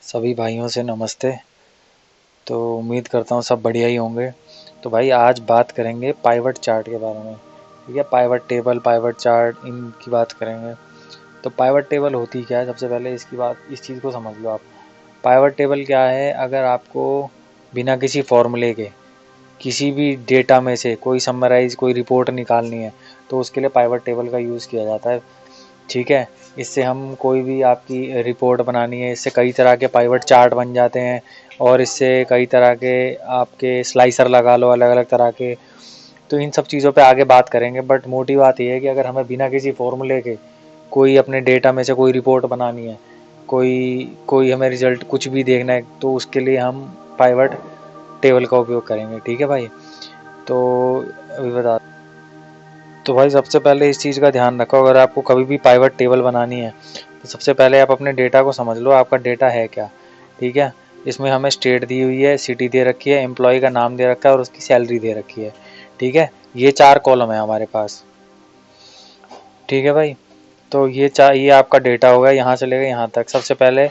सभी भाइयों से नमस्ते। तो उम्मीद करता हूँ सब बढ़िया ही होंगे। तो भाई आज बात करेंगे पाइवट चार्ट के बारे में। ठीक है, पाइवट टेबल, पाइवट चार्ट, इनकी बात करेंगे। तो पाइवट टेबल होती क्या है, सबसे पहले इस चीज़ को समझ लो आप। पाइवट टेबल क्या है, अगर आपको बिना किसी फॉर्मूले के किसी भी डेटा में से कोई समराइज, कोई रिपोर्ट निकालनी है तो उसके लिए पाइवट टेबल का यूज़ किया जाता है। ठीक है, इससे हम कोई भी आपकी रिपोर्ट बनानी है, इससे कई तरह के पाइवट चार्ट बन जाते हैं और इससे कई तरह के आपके स्लाइसर लगा लो अलग अलग तरह के। तो इन सब चीज़ों पे आगे बात करेंगे, बट मोटी बात यह है कि अगर हमें बिना किसी फॉर्मूले के कोई अपने डेटा में से कोई रिपोर्ट बनानी है, कोई कोई हमें रिजल्ट कुछ भी देखना है, तो उसके लिए हम पाइवट टेबल का उपयोग करेंगे। ठीक है भाई, तो अभी बता। तो भाई सबसे पहले इस चीज़ का ध्यान रखो, अगर आपको कभी भी पाइवट टेबल बनानी है तो सबसे पहले आप अपने डेटा को समझ लो, आपका डेटा है क्या। ठीक है, इसमें हमें स्टेट दी हुई है, सिटी दे रखी है, एम्प्लॉय का नाम दे रखा है और उसकी सैलरी दे रखी है। ठीक है, ये 4 कॉलम है हमारे पास। ठीक है भाई, तो ये आपका डेटा होगा यहाँ से लेकर यहाँ तक। सबसे पहले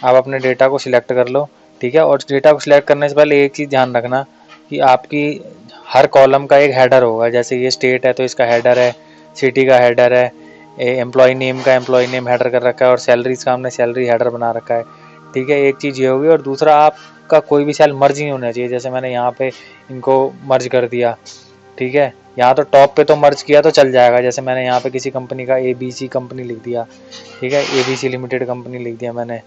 आप अपने डेटा को सिलेक्ट कर लो। ठीक है, और डेटा को सिलेक्ट करने से पहले एक चीज़ ध्यान रखना कि आपकी हर कॉलम का एक हेडर होगा। जैसे ये स्टेट है तो इसका हेडर है, सिटी का हेडर है, एम्प्लॉय नेम का एम्प्लॉय नेम हेडर कर रखा है और सैलरीज का हमने सैलरी हेडर बना रखा है। ठीक है, एक चीज़ ये होगी। और दूसरा, आपका कोई भी सेल मर्ज नहीं होना चाहिए। जैसे मैंने यहाँ पे इनको मर्ज कर दिया। ठीक है, यहाँ तो टॉप पे तो मर्ज किया तो चल जाएगा। जैसे मैंने यहाँ पे किसी कंपनी का ABC कंपनी लिख दिया। ठीक है, ABC लिमिटेड कंपनी लिख दिया मैंने।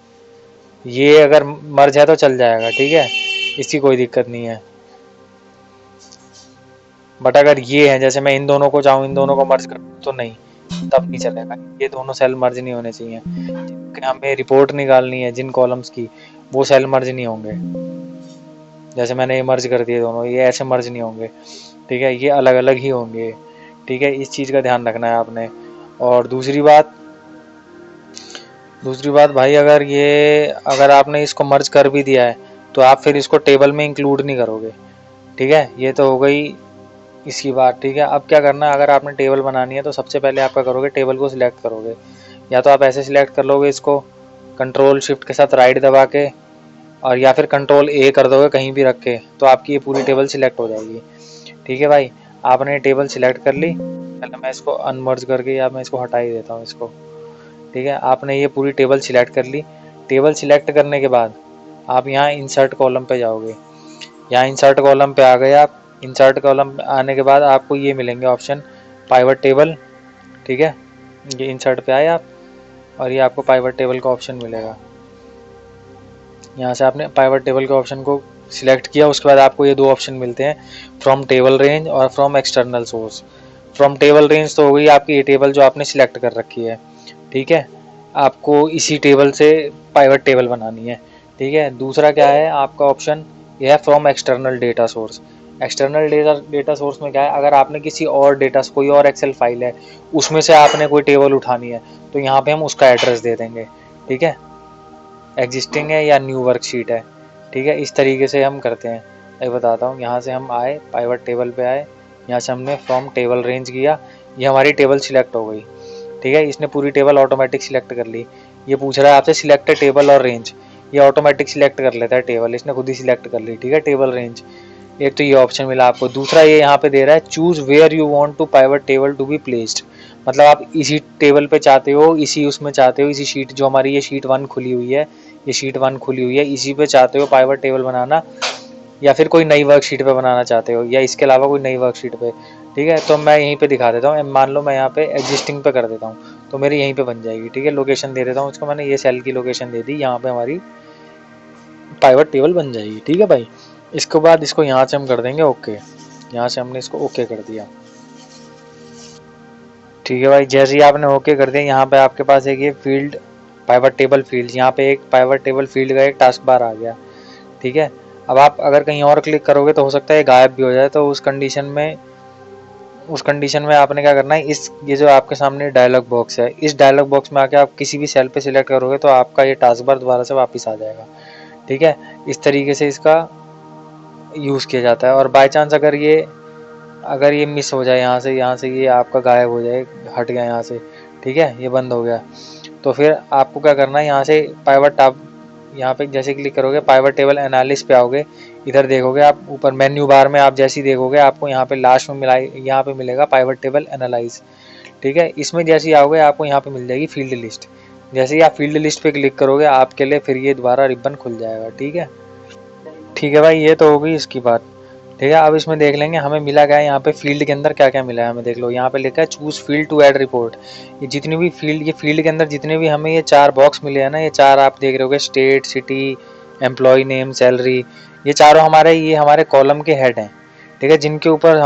ये अगर मर्ज है तो चल जाएगा। ठीक है, इसकी कोई दिक्कत नहीं है। बट अगर ये है, जैसे मैं इन दोनों को चाहूँ इन दोनों को मर्ज कर तो नहीं, तब नहीं चलेगा। ये दोनों सेल मर्ज नहीं होने चाहिए। हमें रिपोर्ट निकालनी है जिन कॉलम्स की, वो सेल मर्ज नहीं होंगे। जैसे मैंने ये मर्ज कर दिए दोनों, ये ऐसे मर्ज नहीं होंगे। ठीक है, ये अलग अलग ही होंगे। ठीक है, इस चीज़ का ध्यान रखना है आपने। और दूसरी बात भाई, अगर आपने इसको मर्ज कर भी दिया है तो आप फिर इसको टेबल में इंक्लूड नहीं करोगे। ठीक है, ये तो हो गई इसकी बात। ठीक है, अब क्या करना है, अगर आपने टेबल बनानी है तो सबसे पहले आप क्या करोगे, टेबल को सिलेक्ट करोगे। या तो आप ऐसे सिलेक्ट कर लोगे इसको, कंट्रोल शिफ्ट के साथ राइट दबा के, और या फिर कंट्रोल A कर दोगे कहीं भी रख के, तो आपकी ये पूरी टेबल सिलेक्ट हो जाएगी। ठीक है भाई, आपने टेबल सिलेक्ट कर ली। पहले मैं इसको अनमर्ज करके, या मैं इसको हटा ही देता हूँ इसको। ठीक है, आपने ये पूरी टेबल सिलेक्ट कर ली। टेबल सिलेक्ट करने के बाद आप यहाँ इंसर्ट कॉलम पे जाओगे। यहाँ इंसर्ट कॉलम पे आ गए आप। इंसर्ट कॉलम आने के बाद आपको ये मिलेंगे ऑप्शन, पाइवट टेबल। ठीक है, ये इंसर्ट पे आए आप और ये आपको पाइवट टेबल का ऑप्शन मिलेगा। यहाँ से आपने पाइवट टेबल के ऑप्शन को सिलेक्ट किया, उसके बाद आपको ये दो ऑप्शन मिलते हैं, फ्रॉम टेबल रेंज और from external source. From table range तो हो गई आपकी ये टेबल जो आपने सिलेक्ट कर रखी है। ठीक है, आपको इसी टेबल से पाइवट टेबल बनानी है। ठीक है, दूसरा क्या है आपका ऑप्शन, यह है from external data source. External data source में क्या है, अगर आपने किसी और डेटा, कोई और एक्सेल फाइल है उसमें से आपने कोई टेबल उठानी है तो यहाँ पे हम उसका एड्रेस दे देंगे। ठीक है, एग्जिस्टिंग है या न्यू वर्कशीट है। ठीक है, इस तरीके से हम करते हैं। मैं बताता हूँ, यहाँ से हम आए, पाइवट टेबल पे आए, यहाँ से हमने फ्रॉम टेबल रेंज किया, ये हमारी टेबल सिलेक्ट हो गई। ठीक है, इसने पूरी टेबल ऑटोमेटिक सिलेक्ट कर ली। ये पूछ रहा है आपसे सिलेक्ट टेबल और रेंज, ये ऑटोमेटिक सिलेक्ट कर लेता है टेबल, इसने खुद ही सिलेक्ट कर ली। ठीक है, टेबल रेंज, एक तो ये ऑप्शन मिला आपको। दूसरा ये यहाँ पे दे रहा है, choose where you want to pivot table to be placed. मतलब आप इसी टेबल पे चाहते हो, इसी उसमें चाहते हो, इसी शीट, जो हमारी ये शीट 1 खुली हुई है, ये शीट 1 खुली हुई है, इसी पे चाहते हो पाइवट टेबल बनाना, या फिर कोई नई वर्कशीट पे बनाना चाहते हो, या इसके अलावा कोई नई वर्कशीट पे। ठीक है, तो मैं यहीं पे दिखा देता हूँ। मान लो मैं यहाँ पे एग्जिस्टिंग पे कर देता हूँ तो मेरी यहीं पे बन जाएगी। ठीक है, लोकेशन दे देता हूँ उसको, मैंने ये सेल की लोकेशन दे दी, यहाँ पे हमारी पाइवट टेबल बन जाएगी। ठीक है भाई, इसके बाद इसको यहाँ से हम कर देंगे ओके। यहाँ से हमने इसको ओके कर दिया। ठीक है भाई, जैसे ही आपने ओके कर दिया, यहाँ पे आपके पास एक ये फील्ड, पाइवट टेबल फील्ड, यहाँ पे एक पाइवट टेबल फील्ड का एक टास्क बार आ गया। ठीक है, अब आप अगर कहीं और क्लिक करोगे तो हो सकता है ये गायब भी हो जाए। तो उस कंडीशन में आपने क्या करना है, ये जो आपके सामने डायलॉग बॉक्स है, इस डायलॉग बॉक्स में आके आप किसी भी सेल पे सिलेक्ट करोगे तो आपका ये टास्क बार दोबारा से वापस आ जाएगा। ठीक है, इस तरीके से इसका यूज़ किया जाता है। और बाय चांस अगर ये मिस हो जाए, यहाँ से ये आपका गायब हो जाए, हट गया यहाँ से, ठीक है, ये बंद हो गया, तो फिर आपको क्या करना है, यहाँ से यहाँ पे जैसे क्लिक करोगे पाइवट टेबल एनालिसिस पे आओगे, इधर देखोगे आप ऊपर मेन्यू बार में आप जैसे ही देखोगे आपको यहाँ पे लास्ट में यहाँ पे मिलेगा पाइवट टेबल एनालाइज। ठीक है, इसमें जैसे ही आओगे आपको यहाँ पे मिल जाएगी फील्ड लिस्ट। जैसे ही आप फील्ड लिस्ट पे क्लिक करोगे आपके लिए फिर ये दोबारा रिबन खुल जाएगा। ठीक है भाई, ये तो हो गई इसकी बात। ठीक है, अब इसमें देख लेंगे हमें मिला क्या है यहाँ पे फील्ड के अंदर क्या क्या मिला है हमें। देख लो यहाँ पे लिखा है choose field to add report. ये जितनी भी फील्ड, ये फील्ड के अंदर जितने भी हमें ये 4 बॉक्स मिले हैं ना, ये 4 आप देख रहे होगे, state, city, employee name, salary, ये चारों हमारे ये हमारे कॉलम के हेड हैं। ठीक है, जिनके ऊपर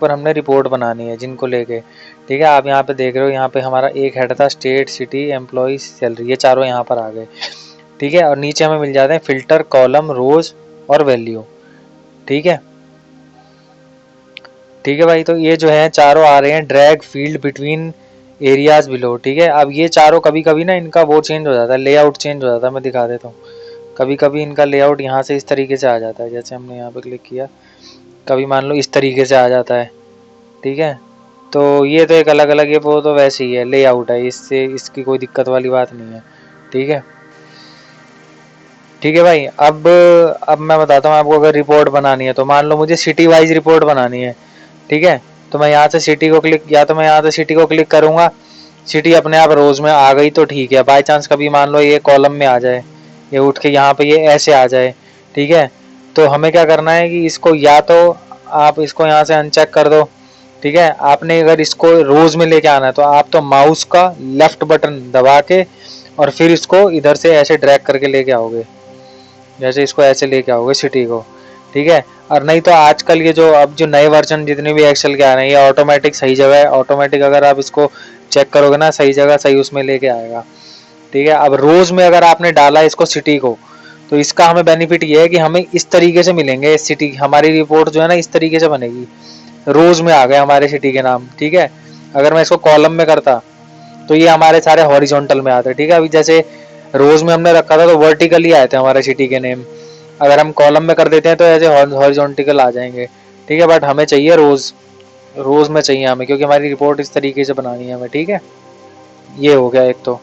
हमने रिपोर्ट बनानी है, जिनको लेके। ठीक है, आप यहाँ पे देख रहे हो, यहाँ पे हमारा एक हेड था स्टेट, सिटी, एम्प्लॉय, सैलरी, ये चारों यहाँ पर आ गए। ठीक है, और नीचे हमें मिल जाते हैं फिल्टर, कॉलम, रोज और वैल्यू। ठीक है, ठीक है भाई, तो ये जो है चारों आ रहे हैं drag field between areas below. ठीक है, अब ये चारों कभी कभी ना इनका वो चेंज हो जाता है, लेआउट चेंज हो जाता है, मैं दिखा देता हूँ। कभी कभी इनका लेआउट यहाँ से इस तरीके से आ जाता है, जैसे हमने यहाँ पे क्लिक किया, कभी मान लो इस तरीके से आ जाता है। ठीक है, तो ये तो एक अलग अलग, ये वो तो वैसे ही है, लेआउट है, इससे इसकी कोई दिक्कत वाली बात नहीं है। ठीक है, ठीक है भाई, अब मैं बताता हूँ आपको, अगर रिपोर्ट बनानी है तो मान लो मुझे सिटी वाइज रिपोर्ट बनानी है। ठीक है, तो मैं यहाँ से सिटी को क्लिक, या तो मैं यहाँ से सिटी को क्लिक करूंगा, सिटी अपने आप रोज में आ गई तो ठीक है। बाई चांस कभी मान लो ये कॉलम में आ जाए, ये उठ के यहाँ पे ये ऐसे आ जाए। ठीक है, तो हमें क्या करना है कि इसको या तो आप इसको यहाँ से अनचेक कर दो। ठीक है, आपने अगर इसको रोज में लेके आना है तो आप तो माउस का लेफ्ट बटन दबा के और फिर इसको इधर से ऐसे ड्रैग करके लेके आओगे, जैसे इसको ऐसे लेके आओगे सिटी को। ठीक है, और नहीं तो आजकल ये जो अब जो नए वर्जन जितने भी एक्सेल के आ रहे हैं, ये ऑटोमेटिक सही जगह है, ऑटोमेटिक अगर आप इसको चेक करोगे ना सही जगह सही उसमें लेके आएगा। ठीक है, अब रोज में अगर आपने डाला इसको सिटी को, तो इसका हमें बेनिफिट ये है कि हमें इस तरीके से मिलेंगे सिटी, हमारी रिपोर्ट जो है ना इस तरीके से बनेगी, रोज में आ गए हमारे सिटी के नाम। ठीक है, अगर मैं इसको कॉलम में करता तो ये हमारे सारे हॉरिजॉन्टल में आते। ठीक है, अभी जैसे रोज में हमने रखा था तो वर्टिकली आए थे हमारे सिटी के नेम, अगर हम कॉलम में कर देते हैं तो ऐसे हॉरिजॉन्टल आ जाएंगे। ठीक है, बट हमें चाहिए रोज, रोज में चाहिए हमें, क्योंकि हमारी रिपोर्ट इस तरीके से बनानी है हमें। ठीक है, ये हो गया एक तो।